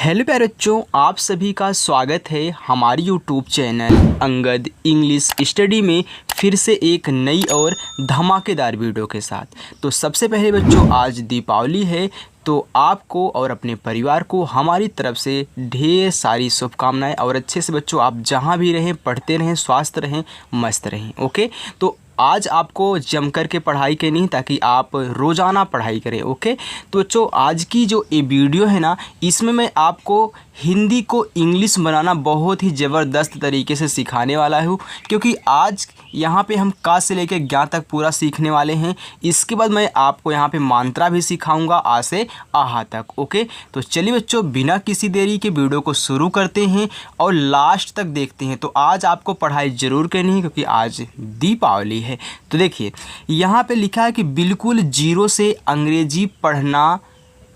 Hello प्यारे बच्चों, आप सभी का स्वागत है हमारी YouTube channel Angad English study में फिर से एक नई और धमाकेदार वीडियो के साथ। तो सबसे पहले बच्चों, आज दीपावली है, तो आपको और अपने परिवार को हमारी तरफ से ढेर सारी शुभकामनाएं। और अच्छे से बच्चों आप जहां भी रहें, पढ़ते रहें, स्वस्थ रहें, मस्त रहें। ओके, तो आज आपको जम कर के पढ़ाई करनी, ताकि आप रोज़ाना पढ़ाई करें। ओके, तो बच्चों आज की जो ये वीडियो है ना, इसमें मैं आपको हिंदी को इंग्लिश बनाना बहुत ही ज़बरदस्त तरीके से सिखाने वाला हूँ, क्योंकि आज यहाँ पे हम का से लेकर ज्ञा तक पूरा सीखने वाले हैं। इसके बाद मैं आपको यहाँ पे मात्रा भी सिखाऊंगा, आ से आहा तक। ओके, तो चलिए बच्चों बिना किसी देरी के वीडियो को शुरू करते हैं और लास्ट तक देखते हैं। तो आज आपको पढ़ाई ज़रूर करनी है, क्योंकि आज दीपावली है। तो देखिए यहाँ पे लिखा है कि बिल्कुल जीरो से अंग्रेजी पढ़ना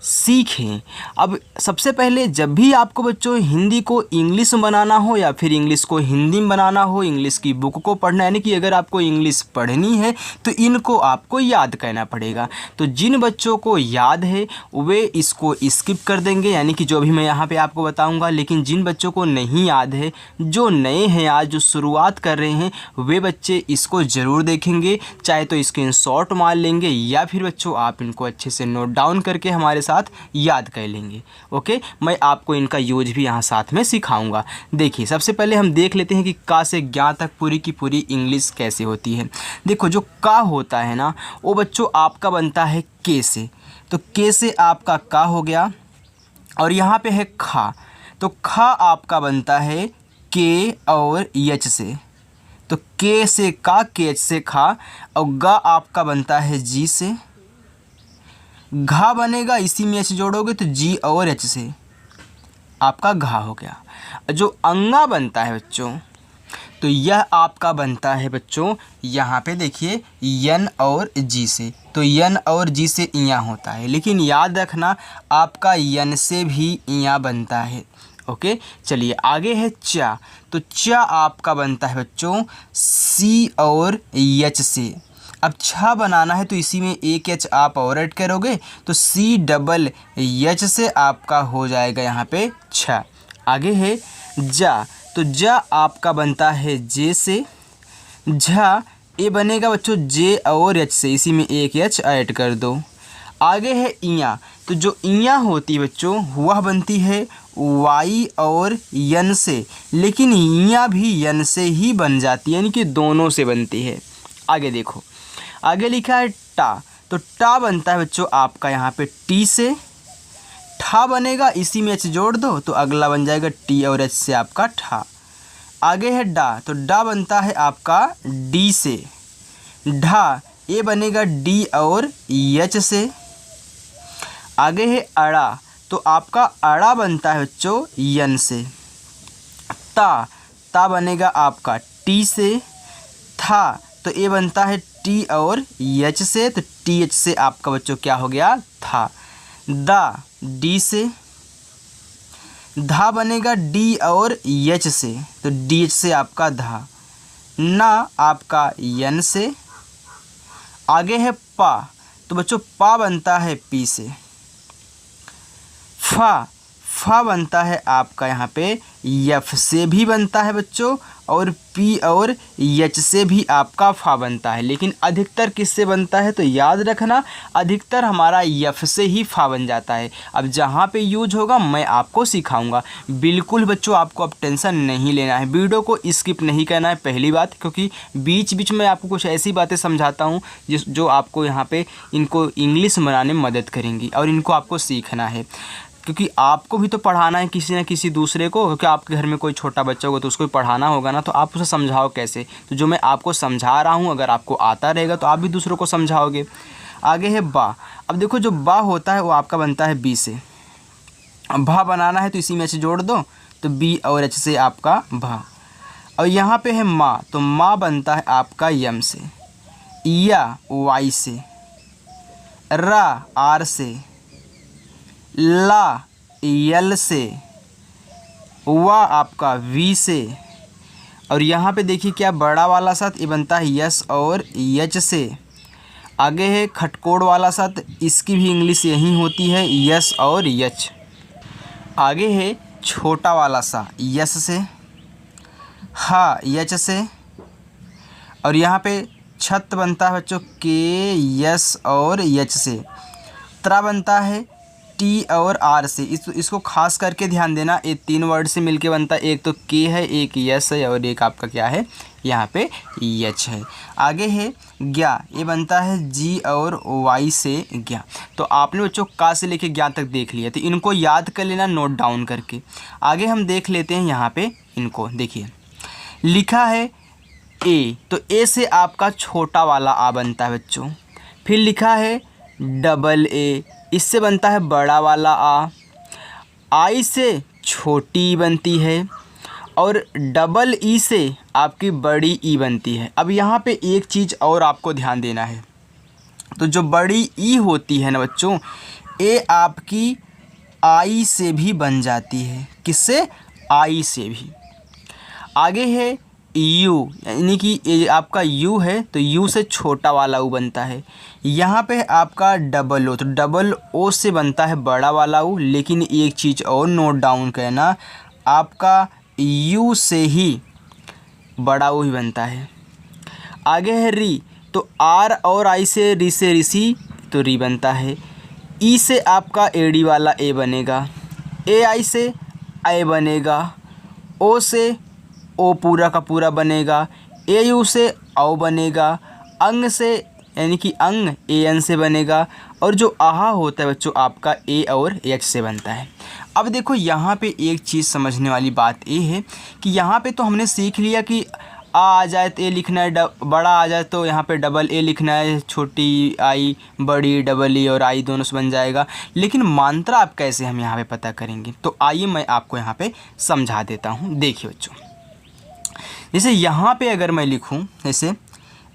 सीखें। अब सबसे पहले जब भी आपको बच्चों हिंदी को इंग्लिश में बनाना हो या फिर इंग्लिश को हिंदी में बनाना हो, इंग्लिश की बुक को पढ़ना, यानी कि अगर आपको इंग्लिश पढ़नी है तो इनको आपको याद करना पड़ेगा। तो जिन बच्चों को याद है वे इसको स्किप कर देंगे, यानी कि जो भी मैं यहाँ पे आपको बताऊँगा। लेकिन जिन बच्चों को नहीं याद है, जो नए हैं आज, जो शुरुआत कर रहे हैं, वे बच्चे इसको ज़रूर देखेंगे। चाहे तो स्क्रीनशॉट मार लेंगे या फिर बच्चों आप इनको अच्छे से नोट डाउन करके हमारे साथ याद कर लेंगे। ओके, मैं आपको इनका यूज भी यहाँ साथ में सिखाऊंगा। देखिए सबसे पहले हम देख लेते हैं कि का से ज्ञा तक पूरी की पूरी इंग्लिश कैसे होती है। देखो जो का होता है ना, वो बच्चों आपका बनता है के से। तो के से आपका का हो गया, और यहाँ पे है खा, तो खा आपका बनता है के और यच से। तो के से का, के एच से खा, और गा आपका बनता है जी से। घा बनेगा, इसी में एच जोड़ोगे तो जी और एच से आपका घा हो गया। जो अंगा बनता है बच्चों, तो यह आपका बनता है बच्चों, यहाँ पे देखिए यन और जी से। तो यन और जी से इया होता है, लेकिन याद रखना आपका यन से भी इया बनता है। ओके, चलिए आगे है चा। तो चा आपका बनता है बच्चों सी और यच से। अब छा बनाना है तो इसी में एक एच आप और ऐड करोगे, तो सी डबल एच से आपका हो जाएगा यहाँ पे छा। आगे है जा। तो जा आपका बनता है जे से। झा ये बनेगा बच्चों जे और एच से, इसी में एक एच ऐड कर दो। आगे है इया। तो जो इया होती है बच्चों वह बनती है वाई और यन से, लेकिन इया भी यन से ही बन जाती है, यानी कि दोनों से बनती है। आगे देखो, आगे लिखा है टा। तो टा बनता है बच्चों आपका यहाँ पे टी से। ठा बनेगा, इसी में एच जोड़ दो तो अगला बन जाएगा टी और एच से आपका ठा। आगे है डा। तो डा बनता है आपका डी से। ढा ये बनेगा डी और एच से। आगे है अड़ा। तो आपका अड़ा बनता है बच्चों यन से। ता ता बनेगा आपका टी से। था तो ये बनता है टी और एच से, तो टी एच से आपका बच्चों क्या हो गया था। दा डी से। धा बनेगा डी और एच से, तो डी एच से आपका धा। ना आपका यन से। आगे है पा। तो बच्चों पा बनता है पी से। फा फा बनता है आपका यहाँ पे यफ से भी बनता है बच्चों, और पी और एच से भी आपका फा बनता है। लेकिन अधिकतर किससे बनता है, तो याद रखना अधिकतर हमारा यफ से ही फा बन जाता है। अब जहाँ पे यूज होगा मैं आपको सिखाऊंगा। बिल्कुल बच्चों आपको अब टेंशन नहीं लेना है, वीडियो को स्किप नहीं करना है पहली बात, क्योंकि बीच बीच में आपको कुछ ऐसी बातें समझाता हूँ जो आपको यहाँ पे इनको इंग्लिश बनाने में मदद करेंगी, और इनको आपको सीखना है, क्योंकि आपको भी तो पढ़ाना है किसी न किसी दूसरे को। क्योंकि आपके घर में कोई छोटा बच्चा होगा तो उसको भी पढ़ाना होगा ना, तो आप उसे समझाओ कैसे। तो जो मैं आपको समझा रहा हूँ अगर आपको आता रहेगा तो आप भी दूसरों को समझाओगे। आगे है बा। अब देखो जो बा होता है वो आपका बनता है बी से। भा बनाना है तो इसी में एच जोड़ दो, तो बी और एच से आपका भा। और यहाँ पे है माँ। तो माँ बनता है आपका यम से। या वाई से। रा आर से। ला यल से। वा आपका वी से। और यहाँ पे देखिए क्या बड़ा वाला साथ ये बनता है यस और यच से। आगे है खटकोड़ वाला साथ, इसकी भी इंग्लिश यही होती है यस और यच। आगे है छोटा वाला सा यस से, हा यच से, और यहाँ पे छत बनता है बच्चों के यस और यच से। त्रा बनता है टी और आर से। इसको खास करके ध्यान देना, ये 3 वर्ड से मिलके बनता है। एक तो के है, एक यस है और एक आपका क्या है यहाँ पे यच है। आगे है ज्ञा, ये बनता है जी और वाई से ज्ञा। तो आपने बच्चों का से लेके ज्ञा तक देख लिया, तो इनको याद कर लेना नोट डाउन करके। आगे हम देख लेते हैं यहाँ पे इनको। देखिए लिखा है ए, तो ए से आपका छोटा वाला आ बनता है बच्चों। फिर लिखा है डबल ए, इससे बनता है बड़ा वाला आ। आई से छोटी ई बनती है और डबल ई से आपकी बड़ी ई बनती है। अब यहाँ पे एक चीज़ और आपको ध्यान देना है, तो जो बड़ी ई होती है ना बच्चों, ए आपकी आई से भी बन जाती है। किससे? आई से भी। आगे है यू, यानी कि ये आपका यू है, तो यू से छोटा वाला ऊ बनता है। यहाँ पे आपका डबल ओ, तो डबल ओ से बनता है बड़ा वाला ऊ। लेकिन एक चीज़ और नोट डाउन करना, आपका यू से ही बड़ा ऊ ही बनता है। आगे है री, तो आर और आई से ऋषि, तो री बनता है। ई से आपका एडी वाला ए बनेगा, ए आई से ए बनेगा, ओ से ओ पूरा का पूरा बनेगा, ए यू से औ बनेगा, अंग से यानी कि अंग ए एन से बनेगा, और जो आहा होता है बच्चों आपका ए और एच से बनता है। अब देखो यहाँ पे एक चीज़ समझने वाली बात ये है कि यहाँ पे तो हमने सीख लिया कि आ जाए तो ए लिखना है, बड़ा आ जाए तो यहाँ पे डबल ए लिखना है, छोटी आई बड़ी डबल ई और आई दोनों से बन जाएगा। लेकिन मात्रा आप कैसे हम यहाँ पे पता करेंगे, तो आइए मैं आपको यहाँ पे समझा देता हूँ। देखिए बच्चों, जैसे यहाँ पे अगर मैं लिखूँ, जैसे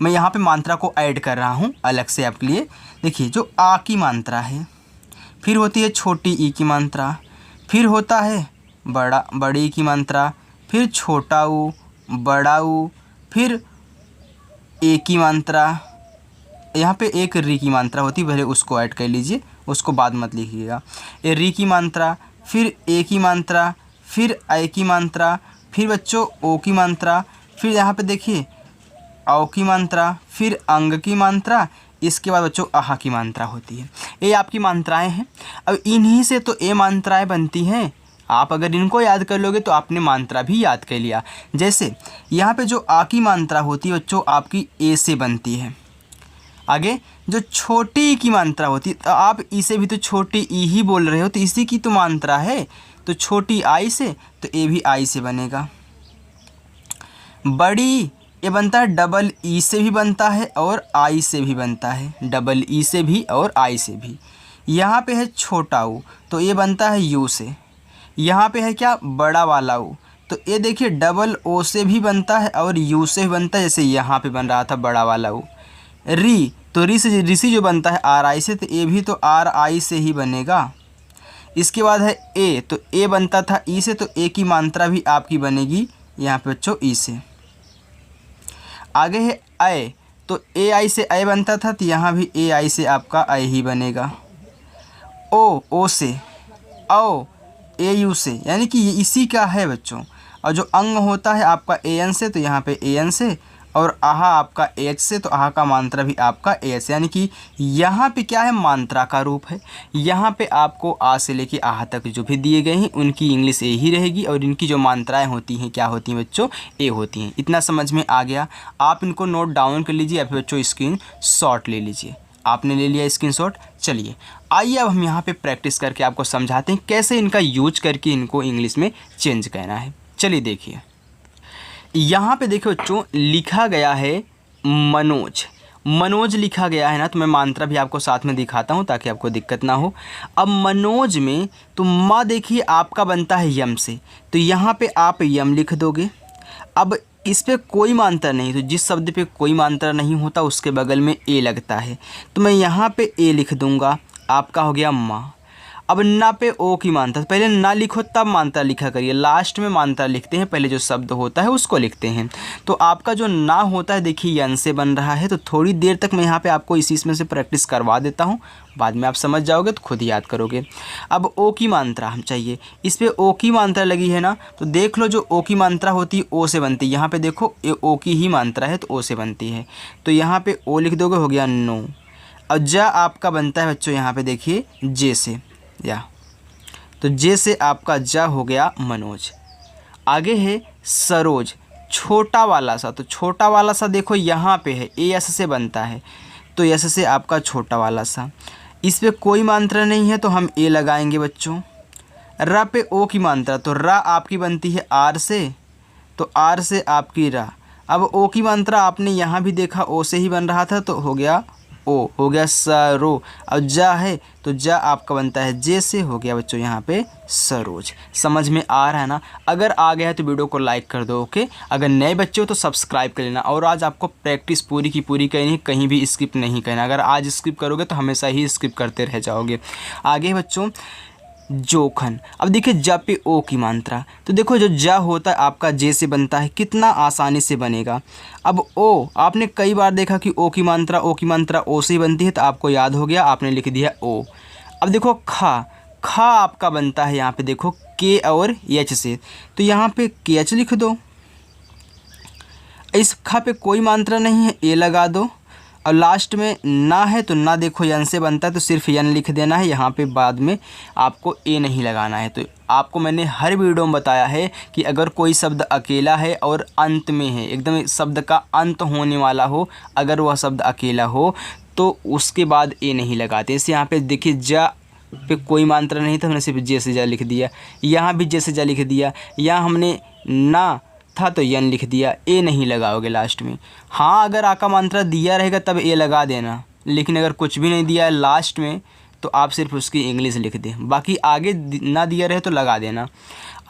मैं यहाँ पे मात्रा को ऐड कर रहा हूँ अलग से आपके लिए। देखिए जो आ की मात्रा है, फिर होती है छोटी ई की मात्रा, फिर होता है बड़ी की मात्रा, फिर छोटा ऊ, बड़ा ऊ, फिर ए की मात्रा, यहाँ पे एक री की मात्रा होती है, पहले उसको ऐड कर लीजिए, उसको बाद मत लिखिएगा। ए री की मात्रा, फिर ए की मात्रा, फिर ए की मात्रा, फिर बच्चों ओ की मात्रा, फिर यहाँ पे देखिए औ की मात्रा, फिर अंग की मात्रा, इसके बाद बच्चों आहा की मात्रा होती है। ये आपकी मात्राएं हैं। अब इन्हीं से तो ए मात्राएं बनती हैं। आप अगर इनको याद कर लोगे तो आपने मात्रा भी याद कर लिया। जैसे यहाँ पे जो आ की मात्रा होती है बच्चों आपकी ए से बनती है। आगे जो छोटी ई की मात्रा होती है, तो आप इसे भी तो छोटी ई ही बोल रहे हो, तो इसी की तो मात्रा है, तो छोटी आई से, तो ए भी आई से बनेगा। बड़ी ये बनता है डबल ई से भी बनता है और आई से भी बनता है, डबल ई से भी और आई से भी। यहाँ पे है छोटा ऊ, तो ये बनता है यू से। यहाँ पे है क्या? बड़ा वाला ऊ, तो ये देखिए डबल ओ से भी बनता है और यू से भी बनता है, जैसे यहाँ पे बन रहा था बड़ा वाला ऊ। री, तो री से ऋषि जो बनता है आर आई से, तो ए भी तो आर आई से ही बनेगा। इसके बाद है ए, तो ए बनता था ई से, तो ए की मात्रा भी आपकी बनेगी यहाँ पे बच्चों ई से। आगे है ए, तो ए आई से ए बनता था, तो यहाँ भी ए आई से आपका ए ही बनेगा। ओ से, औ ए यू से, यानी कि ये इसी का है बच्चों। और जो अंग होता है आपका ए एन से, तो यहाँ पे ए एन से, और आहा आपका एच से, तो आहा का मात्रा भी आपका एच, यानी कि यहाँ पे क्या है? मात्रा का रूप है। यहाँ पे आपको आ से लेके आहा तक जो भी दिए गए हैं उनकी इंग्लिश ए ही रहेगी, और इनकी जो मात्राएं होती हैं क्या होती हैं बच्चों? ए होती हैं। इतना समझ में आ गया? आप इनको नोट डाउन कर लीजिए या फिर बच्चों स्क्रीन शॉट ले लीजिए। आपने ले लिया स्क्रीन शॉट। चलिए आइए अब हम यहाँ पे प्रैक्टिस करके आपको समझाते हैं कैसे इनका यूज करके इनको इंग्लिश में चेंज करना है। चलिए देखिए, यहाँ पे देखो बच्चों लिखा गया है मनोज। मनोज लिखा गया है ना, तो मैं मात्रा भी आपको साथ में दिखाता हूँ ताकि आपको दिक्कत ना हो। अब मनोज में तो माँ देखिए आपका बनता है यम से, तो यहाँ पे आप यम लिख दोगे। अब इस पे कोई मात्रा नहीं, तो जिस शब्द पे कोई मात्रा नहीं होता उसके बगल में ए लगता है, तो मैं यहाँ पे ए लिख दूँगा। आपका हो गया माँ। अब ना पे ओ की मात्रा, पहले ना लिखो तब मात्रा लिखा करिए, लास्ट में मात्रा लिखते हैं, पहले जो शब्द होता है उसको लिखते हैं। तो आपका जो ना होता है देखिए यन से बन रहा है, तो थोड़ी देर तक मैं यहाँ पे आपको इसी इसमें से प्रैक्टिस करवा देता हूँ, बाद में आप समझ जाओगे तो खुद याद करोगे। अब ओ की मात्रा हम चाहिए, इस पर ओ की मात्रा लगी है ना, तो देख लो जो ओ की मात्रा होती है ओ से बनती है, यहाँ पे देखो ये ओ की ही मात्रा है तो ओ से बनती है, तो यहाँ पे ओ लिख दोगे, हो गया नो। और जा आपका बनता है बच्चों यहाँ पे देखिए जे से, या तो जे से आपका जा हो गया मनोज। आगे है सरोज, छोटा वाला सा, तो छोटा वाला सा देखो यहाँ पे है, ए एस से बनता है, तो एस से आपका छोटा वाला सा। इस पे कोई मात्रा नहीं है तो हम ए लगाएंगे बच्चों। रा पे ओ की मात्रा, तो रा आपकी बनती है आर से, तो आर से आपकी रा। अब ओ की मात्रा आपने यहाँ भी देखा ओ से ही बन रहा था, तो हो गया ओ, हो गया सरो। अब जा है तो जा आपका बनता है जे से, हो गया बच्चों यहाँ पे सरोज। समझ में आ रहा है ना? अगर आ गया है तो वीडियो को लाइक कर दो, ओके। अगर नए बच्चे हो तो सब्सक्राइब कर लेना। और आज आपको प्रैक्टिस पूरी की पूरी करनी, कहीं भी स्किप नहीं करना। अगर आज स्किप करोगे तो हमेशा ही स्किप करते रह जाओगे। आगे बच्चों जोखन। अब देखिए जा पे ओ की मात्रा, तो देखो जो जा होता है आपका जे से बनता है, कितना आसानी से बनेगा। अब ओ आपने कई बार देखा कि ओ की मात्रा ओ से ही बनती है, तो आपको याद हो गया, आपने लिख दिया ओ। अब देखो खा, खा आपका बनता है यहाँ पे देखो के और एच से, तो यहाँ पे के एच लिख दो। इस खा पे कोई मात्रा नहीं है, ए लगा दो। और लास्ट में ना है तो ना देखो यन से बनता है, तो सिर्फ यन लिख देना है, यहाँ पे बाद में आपको ए नहीं लगाना है। तो आपको मैंने हर वीडियो में बताया है कि अगर कोई शब्द अकेला है और अंत में है, एकदम शब्द का अंत होने वाला हो, अगर वह शब्द अकेला हो तो उसके बाद ए नहीं लगाते। इसे यहाँ पे देखिए जा पे कोई मात्रा नहीं था, हमने सिर्फ जे से जा लिख दिया, यहाँ भी जे से जा लिख दिया, यहाँ हमने ना था तो यन लिख दिया, ए नहीं लगाओगे लास्ट में। हाँ अगर आ का मात्रा दिया रहेगा तब ए लगा देना, लेकिन अगर कुछ भी नहीं दिया है लास्ट में तो आप सिर्फ उसकी इंग्लिश लिख दें, बाकी आगे ना दिया रहे तो लगा देना।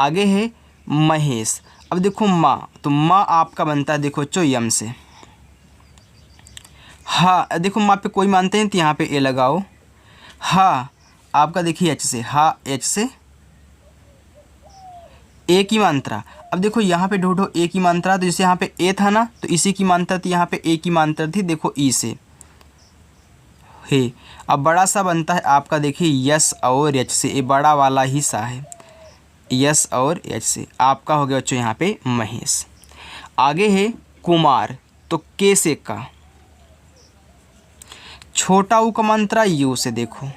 आगे है महेश। अब देखो माँ, तो माँ आपका बनता है देखो चो यम से। हाँ देखो माँ पे कोई मानते हैं तो यहाँ पे ए लगाओ। हाँ आपका देखिए एच से, हाँ एच से ए की मात्रा। अब देखो यहाँ पे ढूंढो ए की मात्रा, तो जैसे यहाँ पे ए था ना, तो इसी की मात्रा थी, यहाँ पे ए की मात्रा थी देखो ई से है। अब बड़ा सा बनता है आपका देखिए यस और एच से, ये बड़ा वाला ही सा है, यस और एच से आपका हो गया बच्चों यहाँ पे महेश। आगे है कुमार, तो के से का, छोटा ऊ का मात्रा यू से देखो,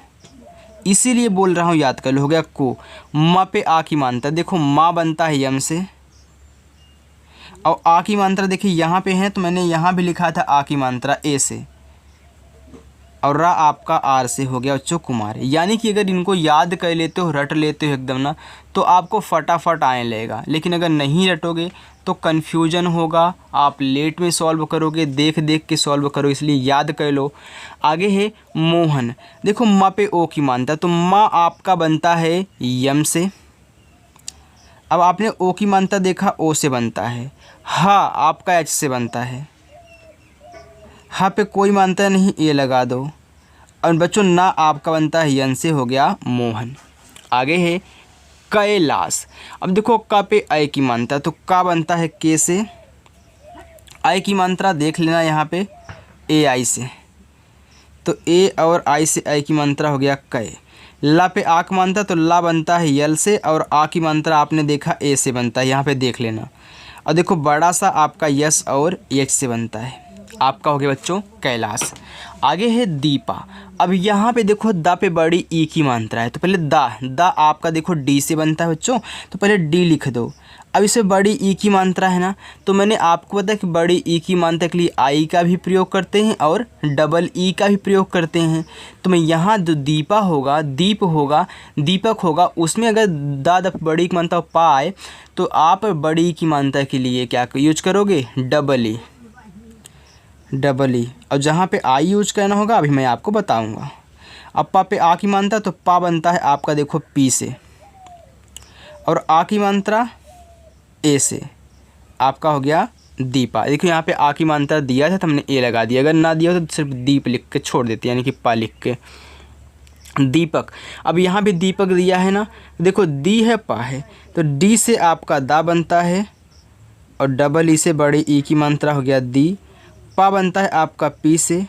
इसीलिए बोल रहा हूँ याद कर लो, हो गया को। माँ पे आ की मात्रा देखो, माँ बनता है यम से, और आ की मात्रा देखिए यहाँ पे है, तो मैंने यहाँ भी लिखा था आ की मात्रा ए से, और रा आपका आर से, हो गया बच्चों कुमार। यानी कि अगर इनको याद कर लेते हो, रट लेते हो एकदम ना, तो आपको फटाफट आने लगेगा। लेकिन अगर नहीं रटोगे तो कन्फ्यूजन होगा, आप लेट में सॉल्व करोगे, देख देख के सॉल्व करो, इसलिए याद कर लो। आगे है मोहन। देखो माँ पे ओ की मात्रा, तो माँ आपका बनता है यम से। अब आपने ओ की मात्रा देखा ओ से बनता है। हाँ आपका एच से बनता है, हाँ पे कोई मात्रा नहीं, ए लगा दो। और बच्चों ना आपका बनता है यन से, हो गया मोहन। आगे है कैलाश। अब देखो का पे आई की मात्रा, तो का बनता है के से, आई की मात्रा देख लेना यहाँ पे ए आई से, तो ए और आई से आई की मात्रा हो गया कै। ला पे आ की मात्रा, तो ला बनता है यल से, और आ की मात्रा आपने देखा ए से बनता है, यहाँ पे देख लेना। और देखो बड़ा सा आपका यस और एच से बनता है, आपका हो गया बच्चों कैलाश। आगे है दीपा। अब यहाँ पे देखो दा पे बड़ी ई की मात्रा है, तो पहले दा आपका देखो डी से बनता है बच्चों, तो पहले डी लिख दो। अब इसे बड़ी ई की मात्रा है ना, तो मैंने आपको बताया कि बड़ी ई की मात्रा के लिए आई का भी प्रयोग करते हैं और डबल ई का भी प्रयोग करते हैं। तो मैं यहाँ जो दीपा होगा, दीप होगा, दीपक होगा, उसमें अगर दा बड़ी की मात्रा पा आए तो आप बड़ी की मात्रा के लिए क्या यूज करोगे, डबल ई। और जहाँ पे आई यूज करना होगा अभी मैं आपको बताऊँगा। अब पा पे आ की मात्रा, तो पा बनता है आपका देखो पी से, और आ की मात्रा ए से, आपका हो गया दीपा। देखो यहाँ पे आ की मात्रा दिया था तो हमने ए लगा दिया, अगर ना दिया हो तो सिर्फ दीप लिख के छोड़ देते, यानी कि पा लिख के। दीपक। अब यहाँ भी दीपक दिया है ना, देखो दी है पा है, तो डी से आपका दा बनता है और डबल ई से बड़े ई की मात्रा हो गया दी। पा बनता है आपका पी से,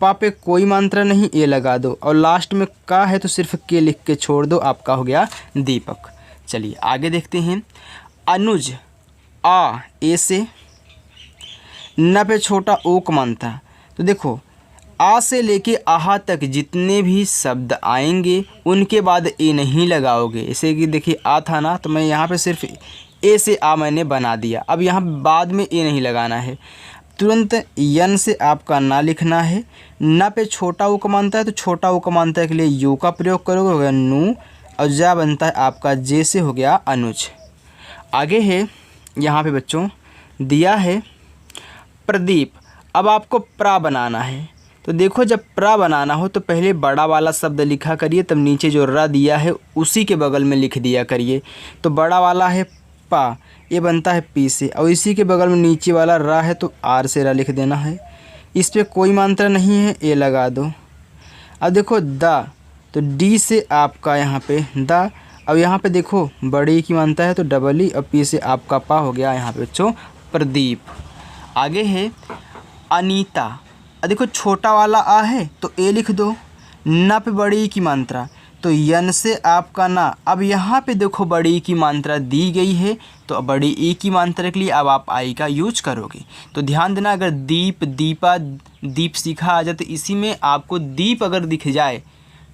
पा पे कोई मात्रा नहीं, ए लगा दो और लास्ट में का है तो सिर्फ के लिख के छोड़ दो, आपका हो गया दीपक। चलिए आगे देखते हैं। अनुज, आ ए से, न पे छोटा ओ का मात्रा। तो देखो आ से लेके आहा तक जितने भी शब्द आएंगे उनके बाद ए नहीं लगाओगे। जैसे कि देखिए आ था ना, तो मैं यहाँ पे सिर्फ ए से आ मैंने बना दिया। अब यहाँ बाद में ए नहीं लगाना है, तुरंत यन से आपका ना लिखना है। ना पे छोटा ऊ का मानता है, तो छोटा ऊ का मानता है के लिए यू का प्रयोग करोगे, हो गया नू। और जा बनता है आपका जे से, हो गया अनुज। आगे है यहाँ पे बच्चों दिया है प्रदीप। अब आपको प्रा बनाना है, तो देखो जब प्रा बनाना हो तो पहले बड़ा वाला शब्द लिखा करिए, तब नीचे जो र दिया है उसी के बगल में लिख दिया करिए। तो बड़ा वाला है पा, ये बनता है पी से, और इसी के बगल में नीचे वाला रा है तो आर से रा लिख देना है। इस पर कोई मात्रा नहीं है, ए लगा दो। अब देखो दा, तो डी से आपका यहाँ पे दा। अब यहाँ पे देखो बड़ी की मात्रा है तो डबल ई, और पी से आपका पा, हो गया यहाँ पे बच्चों प्रदीप। आगे है अनीता। अब देखो छोटा वाला आ है तो ए लिख दो, ना पे बड़ी की मात्रा तो यन से आपका ना। अब यहाँ पे देखो बड़ी की मात्रा दी गई है, तो बड़ी ई की मात्रा के लिए अब आप आई का यूज करोगे। तो ध्यान देना, अगर दीप, दीपा, दीप सीखा आ जाए तो इसी में आपको दीप अगर दिख जाए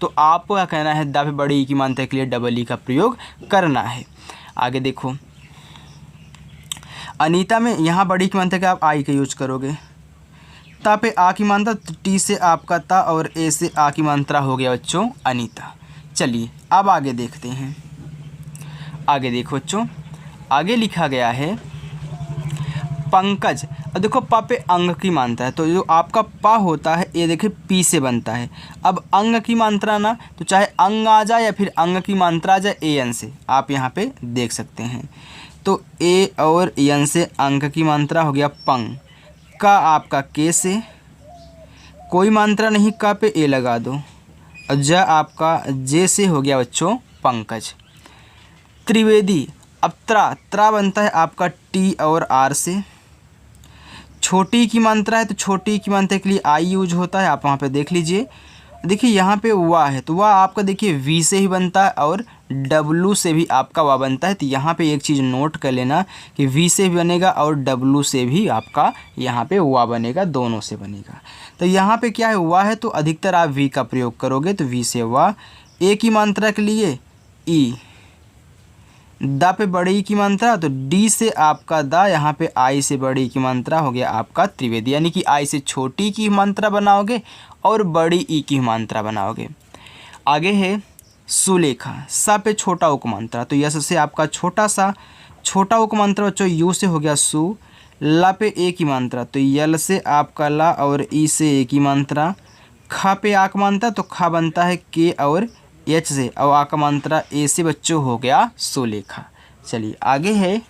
तो आपको क्या कहना है, दा पे बड़ी ई की मात्रा के लिए डबल ई का प्रयोग करना है। आगे देखो अनीता में यहाँ बड़ी की मात्रा के आप आई का यूज करोगे। ता पे आ की मात्रा, टी से आपका ता और ए से आ की मात्रा, हो गया बच्चों अनीता। चलिए अब आगे देखते हैं। आगे देखो बच्चों, आगे लिखा गया है पंकज। अब देखो पा पे अंग की मात्रा है, तो जो आपका पा होता है ये देखिए पी से बनता है। अब अंग की मात्रा ना, तो चाहे अंग आ जाए या फिर अंग की मात्रा आ जाए ए एन से, आप यहाँ पे देख सकते हैं। तो ए और एन से अंग की मात्रा हो गया पंग। का आपका के से, कोई मात्रा नहीं, का पे ए लगा दो। और ज आपका जे से, हो गया बच्चों पंकज। त्रिवेदी। अब त्रा बनता है आपका टी और आर से। छोटी की मात्रा है तो छोटी की मात्रा के लिए आई यूज होता है, आप वहाँ पे देख लीजिए। देखिए यहाँ पे वाह है, तो वाह आपका देखिए वी से ही बनता है और डब्लू से भी आपका वाह बनता है। तो यहाँ पे एक चीज़ नोट कर लेना कि वी से भी बनेगा और डब्लू से भी आपका यहाँ पे वाह बनेगा, दोनों से बनेगा। तो यहाँ पे क्या है, वाह है तो अधिकतर आप वी का प्रयोग करोगे, तो वी से वाह। ए की मात्रा के लिए ई, दा पे बड़ी ई की मात्रा, तो डी से आपका दा, यहाँ पे आई से बड़ी की मात्रा, हो गया आपका त्रिवेदी। यानी कि आई से छोटी की मात्रा बनाओगे और बड़ी ई की मात्रा बनाओगे। आगे है सुलेखा। सा पे छोटा उक मात्रा, तो यस से आपका छोटा सा, छोटा उक मात्रा बच्चों यू से, हो गया सु। ला पे ए की मात्रा, तो यल से आपका ला और ई से ए की मात्रा। खा पे आ का मात्रा, तो खा बनता है के और एच से, और आ का मात्रा ए से बच्चों, हो गया सुलेखा। चलिए आगे है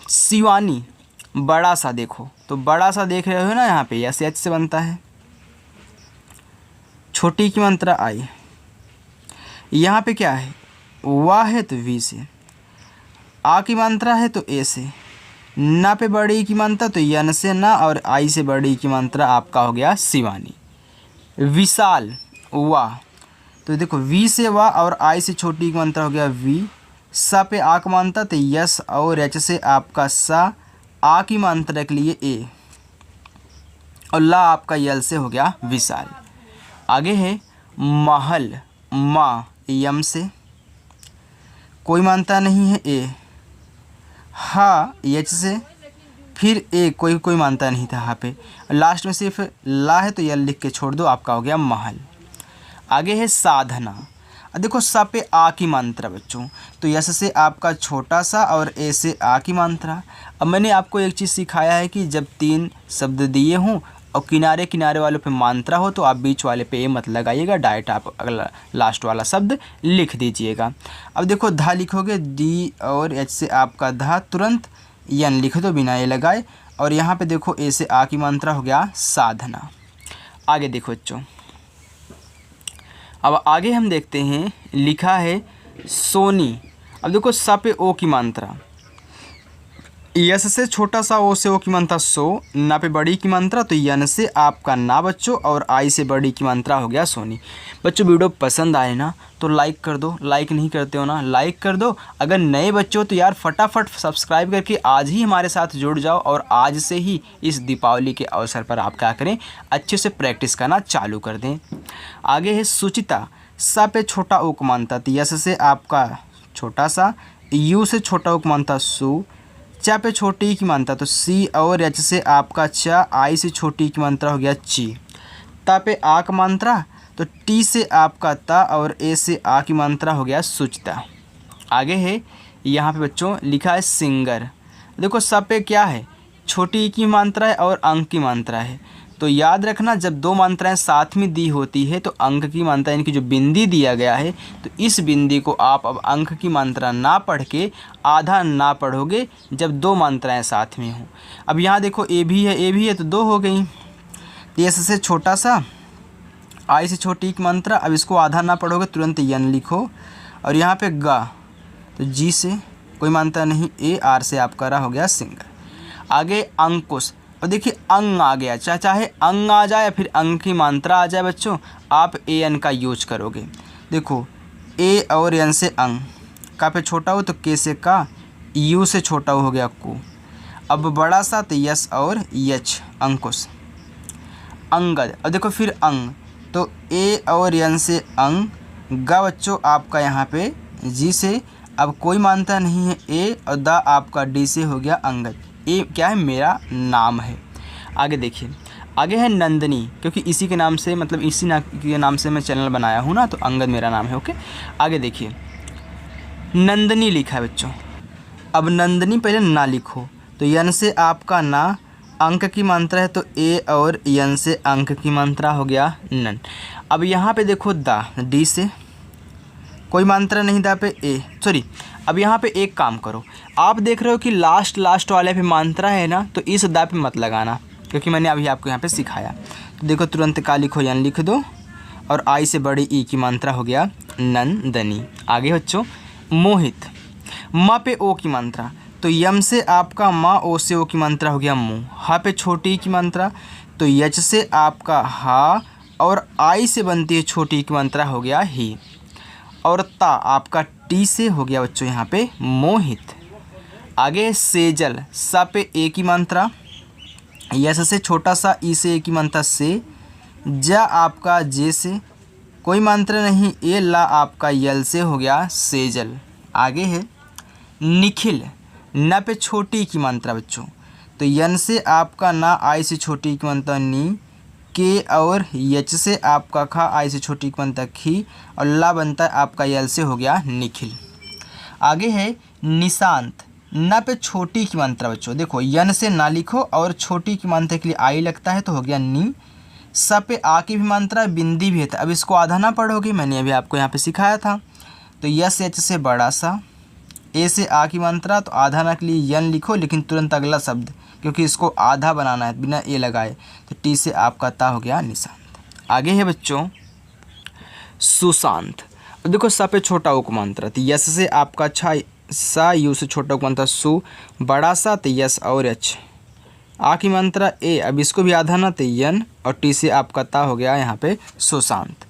शिवानी। बड़ा सा देखो, तो बड़ा सा देख रहे हो ना, यहाँ पे यस एच से बनता है। छोटी की मात्रा आई। यहाँ पे क्या है, वाह है तो वी से, आ की मात्रा है तो ए से, ना पे बड़ी की मात्रा तो यन से ना, और आई से बड़ी की मात्रा आपका हो गया शिवानी। विशाल। वाह, तो देखो वी से वाह और आई से छोटी की मात्रा हो गया वी। सा पे आ की मात्रा तो यस, और एच से आपका सा, आ की मात्रा के लिए ए, और ला आपका यल से, हो गया विशाल। आगे है महल। माँ यम से, कोई मात्रा नहीं है ए। हा एच से, फिर ए, कोई मात्रा नहीं था यहाँ पे, लास्ट में सिर्फ ला है तो यल लिख के छोड़ दो, आपका हो गया महल। आगे है साधना। अब देखो सा पे आ की मात्रा बच्चों, तो यस से आपका छोटा सा और ए से आ की मात्रा। अब मैंने आपको एक चीज़ सिखाया है कि जब तीन शब्द दिए हों और किनारे किनारे वालों पे मात्रा हो, तो आप बीच वाले पे ए मत लगाइएगा, डायरेक्ट आप अगला लास्ट वाला शब्द लिख दीजिएगा। अब देखो धा लिखोगे, डी और एच से आपका धा, तुरंत यन लिख दो बिना ए लगाए, और यहाँ पे देखो ए से आ की मात्रा, हो गया साधना। आगे देखो बच्चों, अब आगे हम देखते हैं, लिखा है सोनी। अब देखो स पे ओ की मात्रा, यस से छोटा सा, ओ से ओ की मात्रा सो, ना पे बड़ी की मात्रा तो यन से आपका ना बच्चों, और आई से बड़ी की मात्रा हो गया सोनी। बच्चों वीडियो पसंद आए ना तो लाइक कर दो, लाइक नहीं करते हो ना लाइक कर दो। अगर नए बच्चों तो यार फटाफट सब्सक्राइब करके आज ही हमारे साथ जुड़ जाओ, और आज से ही इस दीपावली के अवसर पर आप क्या करें, अच्छे से प्रैक्टिस करना चालू कर दें। आगे है सुचिता। स पे छोटा ओ की मात्रा तो यस से आपका छोटा सा, यू से छोटा ओ की मात्रा सु, चा पे छोटी की मात्रा तो सी, और एच से आपका चा, आई से छोटी की मात्रा हो गया ची। ता पे आ की मात्रा तो टी से आपका ता, और ए से आ की मात्रा हो गया सुचता। आगे है यहाँ पे बच्चों लिखा है सिंगर। देखो सब पे क्या है, छोटी ई की मात्रा है और अंक की मात्रा है। तो याद रखना जब दो मात्राएं साथ में दी होती है तो अंक की मात्रा यानी कि जो बिंदी दिया गया है, तो इस बिंदी को आप अब अंक की मात्रा ना पढ़ के आधा ना पढ़ोगे जब दो मात्राएं साथ में हों। अब यहाँ देखो ए भी है, ए भी है तो दो हो गई। एस से छोटा सा, आई से छोटी की मात्रा, अब इसको आधा ना पढ़ोगे तुरंत यन लिखो। और यहाँ पे गा तो जी से कोई मात्रा नहीं, ए आर से आपका रा हो गया सिंगर। आगे अंकुश। और देखिए अंग आ गया, चाहे अंग आ जाए या फिर अंग की मात्रा आ जाए बच्चों, आप ए एन का यूज करोगे। देखो ए और एन से अंग, का पे छोटा हो तो के से का, यू से छोटा हो गया को। अब बड़ा सा तो यस और यच, अंकुश। अंगद। अब देखो फिर अंग तो ए और एन से अंग, गा बच्चों आपका यहाँ पे जी से, अब कोई मात्रा नहीं है, ए और दा आपका डी से हो गया अंगद। ये क्या है, मेरा नाम है। आगे देखिए, आगे है नंदनी, क्योंकि इसी के नाम से मतलब इसी के नाम से मैं चैनल बनाया हूँ ना, तो अंगद मेरा नाम है। ओके, आगे देखिए नंदनी लिखा है बच्चों। अब नंदनी पहले ना लिखो तो यन से आपका ना, अंक की मात्रा है तो ए, और यन से अंक की मात्रा हो गया नन। अब यहाँ पे देखो दा, डी से कोई मात्रा नहीं, दा पे ए, सॉरी। अब यहाँ पे एक काम करो, आप देख रहे हो कि लास्ट वाले पे मात्रा है ना, तो इस दा पे मत लगाना, क्योंकि मैंने अभी आपको यहाँ पे सिखाया। तो देखो तुरंत का लिखो, यन लिख दो, और आई से बड़ी ई की मात्रा हो गया नंदनी। आगे बच्चों मोहित। म पे ओ की मात्रा तो यम से आपका मा, ओ से ओ की मात्रा हो गया मुँह। हा पे छोटी की मात्रा तो यच से आपका हा, और आई से बनती है छोटी की मात्रा हो गया ही, और ता आपका टी से हो गया बच्चों यहाँ पे मोहित। आगे सेजल। सा पे ए की मात्रा, यस से छोटा सा, ई से ए की मात्रा से, जा आपका जे से कोई मात्रा नहीं, ए ला आपका यल से हो गया सेजल। आगे है निखिल। न पे छोटी की मात्रा बच्चों तो यन से आपका ना, आई से छोटी की मात्रा नी, के और यच से आपका खा, आई से छोटी की मात्रा खी, और ला बनता है आपका यल से हो गया निखिल। आगे है निशांत। न पे छोटी की मात्रा बच्चों, देखो यन से ना लिखो और छोटी की मात्रा के लिए आई लगता है तो हो गया नी। स पे आ की भी मात्रा, बिंदी भी है, अब इसको आधा ना पढ़ोगे, मैंने अभी आपको यहाँ पे सिखाया था। तो यस एच से बड़ा सा, ए से आ की मात्रा तो आधा ना के लिए यन लिखो, लेकिन तुरंत अगला शब्द, क्योंकि इसको आधा बनाना है बिना ए लगाए, तो टी से आपका ता हो गया निशांत। आगे है बच्चों सुशांत। अब देखो स पे छोटा ओ की मात्रा तो यस से आपका छा, सा, यू से छोटा ओ की मात्रा सु, बड़ा सा तो यस और एच, आ की मात्रा ए, अब इसको भी आधा ना तो यन, और टी से आपका ता हो गया यहाँ पे सुशांत।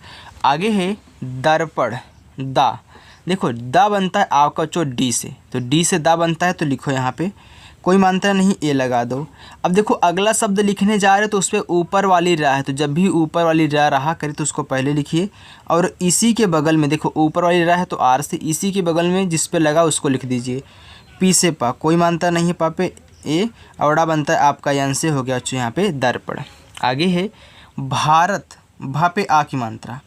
आगे है दर्पण। दा, देखो दा बनता है आपका जो डी से, तो डी से दा बनता है तो लिखो यहाँ पे कोई मात्रा नहीं, ए लगा दो। अब देखो अगला शब्द लिखने जा रहे हो तो उस पर ऊपर वाली रा है, तो जब भी ऊपर वाली रा रहा करे तो उसको पहले लिखिए, और इसी के बगल में देखो ऊपर वाली रा है तो आर से, इसी के बगल में जिस पे लगा उसको लिख दीजिए। पी से पा कोई मात्रा नहीं है, पा पे ए, औड़ा बनता है आपका यन से हो गया यहाँ पे दर्पण। आगे है भारत। भा पे आ की मात्रा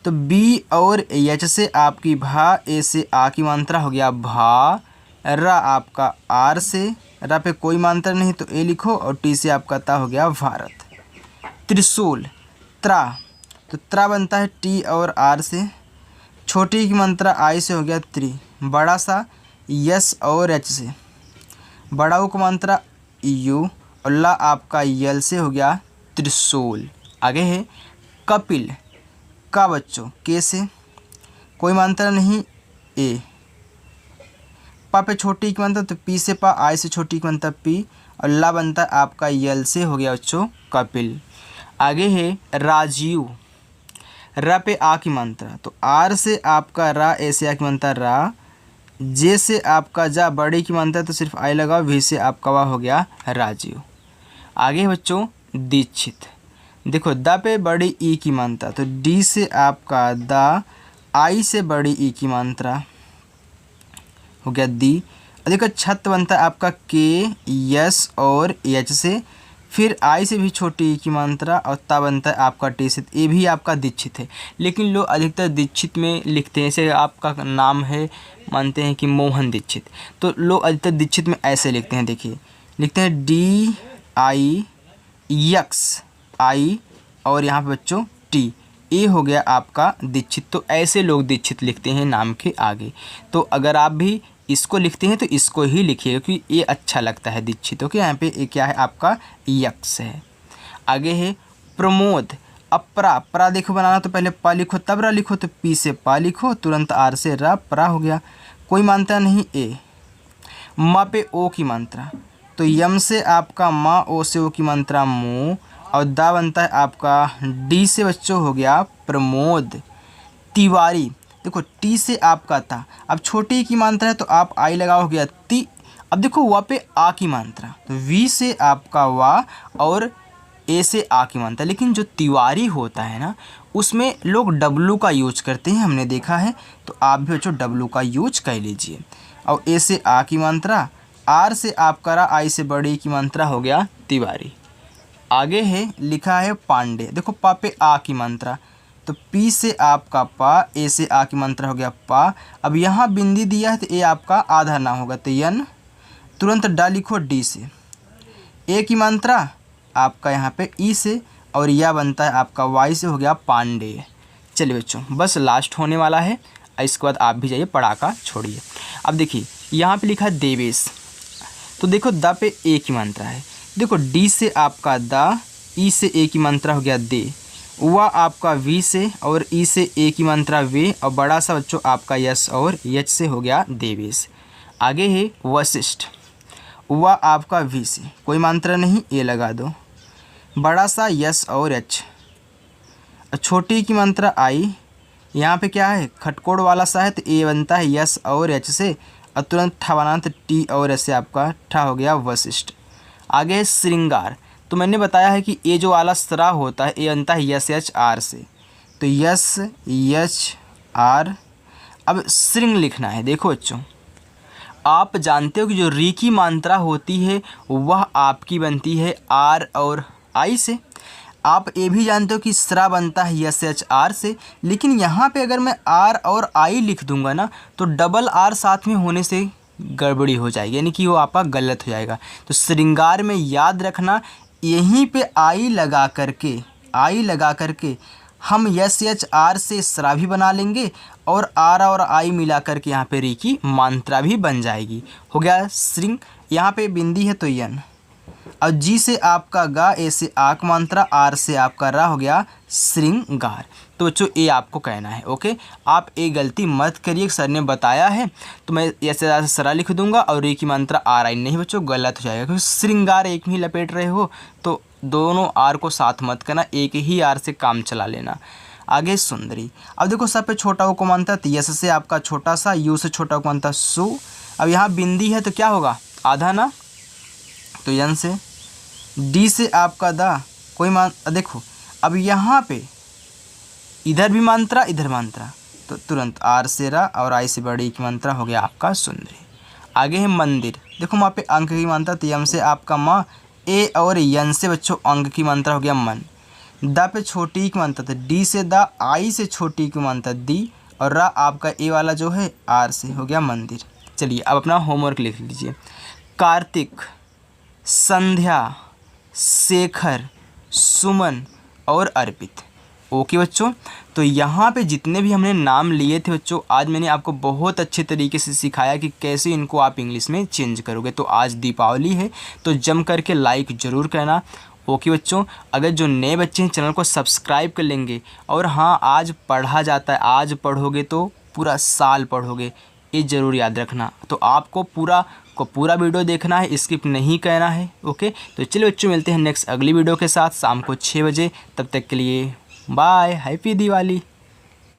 तो बी और एच से आपकी भा, ए से आ की मात्रा हो गया भा, रा आपका आर से, रा पे कोई मात्रा नहीं तो ए लिखो, और टी से आपका ता हो गया भारत। त्रिशूल। त्रा तो त्रा बनता है टी और आर से, छोटी की मात्रा आई से हो गया त्रि, बड़ा सा यस और एच से, बड़ा ऊ की मात्रा यू, और ला आपका यल से हो गया त्रिशूल। आगे है कपिल। का बच्चों के से कोई मात्रा नहीं ए, पा पे छोटी की मात्रा तो पी से पा, आई से छोटी की मात्रा पी, और ला बनता है आपका यल से, हो गया बच्चों कपिल। आगे है राजीव, र पे आ की मात्रा तो आर से आपका रा, ए से आ की मात्रा रा, जे से आपका जा, बड़ी की मात्रा तो सिर्फ आई लगाओ, वी से आपका वाह, हो गया राजीव। आगे है बच्चों दीक्षित, देखो द पे बड़ी ई की मात्रा तो डी से आपका दा, आई से बड़ी ई की मात्रा हो गया दी। देखो छत बनता है आपका के, यस और एच से, फिर आई से भी छोटी ई की मात्रा, और ता बनता है आपका टी से, ये भी आपका दीक्षित है। लेकिन लोग अधिकतर दीक्षित में लिखते हैं, जैसे आपका नाम है मानते हैं कि मोहन दीक्षित, तो लोग अधिकतर दीक्षित में ऐसे लिखते हैं। देखिए लिखते हैं डी आई यक्स आई, और यहाँ पे बच्चों टी, ये हो गया आपका दीक्षित। तो ऐसे लोग दीक्षित लिखते हैं नाम के आगे। तो अगर आप भी इसको लिखते हैं तो इसको ही लिखिए, क्योंकि ये अच्छा लगता है दीक्षित। ओके, यहाँ पे ये क्या है आपका यक्स है। आगे है प्रमोद, अब प्रा देखो बनाना तो पहले पा लिखो तब रा लिखो, तो पी से पा लिखो, तुरंत आर से रा, प्रा हो गया, कोई मात्रा नहीं ए। माँ पे ओ की मात्रा तो यम से आपका माँ, ओ से ओ की मात्रा मो, और दा बनता है आपका डी से बच्चों, हो गया प्रमोद। तिवारी, देखो टी से आपका था, अब छोटी की मात्रा है तो आप आई लगाओ, हो गया ती। अब देखो वा पे आ की मात्रा तो वी से आपका वा, और ए से आ की मात्रा। लेकिन जो तिवारी होता है ना, उसमें लोग डब्लू का यूज करते हैं, हमने देखा है, तो आप भी बच्चों डब्लू का यूज कर लीजिए। और ए से आ की मात्रा, आर से आपका रा, आई से बड़ी की मात्रा, हो गया तिवारी। आगे है लिखा है पांडे, देखो पा पे आ की मात्रा तो पी से आपका पा, ए से आ की मात्रा, हो गया पा। अब यहाँ बिंदी दिया है तो ए आपका आधा ना होगा तो यन, तुरंत डा लिखो डी से, ए की मात्रा आपका यहाँ पे ई से, और यह बनता है आपका वाई से, हो गया पांडे। चलिए बच्चों बस लास्ट होने वाला है, इसके बाद आप भी जाइए पढ़ाका छोड़िए। अब देखिए यहाँ पे लिखा है देवेश, तो देखो द पे ए की मात्रा है, देखो डी से आपका दा, ई से ए की मात्रा, हो गया दे, वह आपका वी से, और ई से ए की मात्रा वे, और बड़ा सा बच्चों आपका यस और एच से, हो गया देवेश। आगे है वशिष्ठ, वह आपका वी से, कोई मात्रा नहीं ए लगा दो, बड़ा सा यस और एच, छोटी की मात्रा आई, यहाँ पे क्या है खटकोड़ वाला सा है तो ए बनता है यस और एच से, और तुरंत ठा बनाना तो टी और एच से आपका ठा, हो गया वशिष्ठ। आगे है श्रृंगार, तो मैंने बताया है कि ये जो वाला सरा होता है ये बनता है यस एच आर से, तो यस एच आर। अब श्रृंग लिखना है। देखो बच्चों आप जानते हो कि जो री की मात्रा होती है वह आपकी बनती है आर और आई से। आप ये भी जानते हो कि सरा बनता है यस एच आर से, लेकिन यहाँ पे अगर मैं आर और आई लिख दूंगा ना तो डबल आर साथ में होने से गड़बड़ी हो जाएगी, यानी कि वो आपका गलत हो जाएगा। तो श्रृंगार में याद रखना यहीं पे आई लगा करके हम यस एच आर से सरा भी बना लेंगे, और आर और आई मिला करके यहाँ पे री की मात्रा भी बन जाएगी, हो गया श्रृंग। यहाँ पे बिंदी है तो यन, और जी से आपका गा, ए से आक मात्रा, आर से आपका रा, हो गया श्रृंगार। तो बच्चों ये आपको कहना है। ओके, आप ये गलती मत करिए, सर ने बताया है तो मैं ऐसे सरा लिख दूंगा और री की मात्रा आर आई, नहीं बच्चों गलत हो जाएगा, क्योंकि श्रृंगार एक में ही लपेट रहे हो तो दोनों आर को साथ मत करना, एक ही आर से काम चला लेना। आगे सुंदरी, अब देखो सब पे छोटा वो को मानता है, यस से आपका छोटा सा, यू से छोटा को मानता सु। अब यहाँ बिंदी है तो क्या होगा आधा ना, तो यन से, डी से आपका दा, कोई मान, देखो अब यहाँ पे इधर भी मात्रा इधर मात्रा, तो तुरंत आर से रा और आई से बड़ी की मात्रा, हो गया आपका सुंदरी। आगे है मंदिर, देखो वहाँ पे अंक की मात्रा, तो यम से आपका माँ, ए और यन से बच्चों अंक की मात्रा, हो गया मन। दा पे छोटी की मात्रा, तो डी से दा, आई से छोटी की मात्रा दी, और रा आपका ए वाला जो है आर से, हो गया मंदिर। चलिए अब अपना होमवर्क लिख लीजिए। कार्तिक, संध्या, शेखर, सुमन और अर्पित। ओके बच्चों, तो यहाँ पे जितने भी हमने नाम लिए थे बच्चों, आज मैंने आपको बहुत अच्छे तरीके से सिखाया कि कैसे इनको आप इंग्लिश में चेंज करोगे। तो आज दीपावली है तो जम करके लाइक ज़रूर करना। ओके बच्चों, अगर जो नए बच्चे हैं चैनल को सब्सक्राइब कर लेंगे। और हाँ, आज पढ़ा जाता है, आज पढ़ोगे तो पूरा साल पढ़ोगे, ये ज़रूर याद रखना। तो आपको पूरा वीडियो देखना है, स्किप नहीं करना है। ओके, तो चलिए बच्चों, मिलते हैं नेक्स्ट अगली वीडियो के साथ शाम को 6 बजे। तब तक के लिए बाय, हैप्पी दिवाली।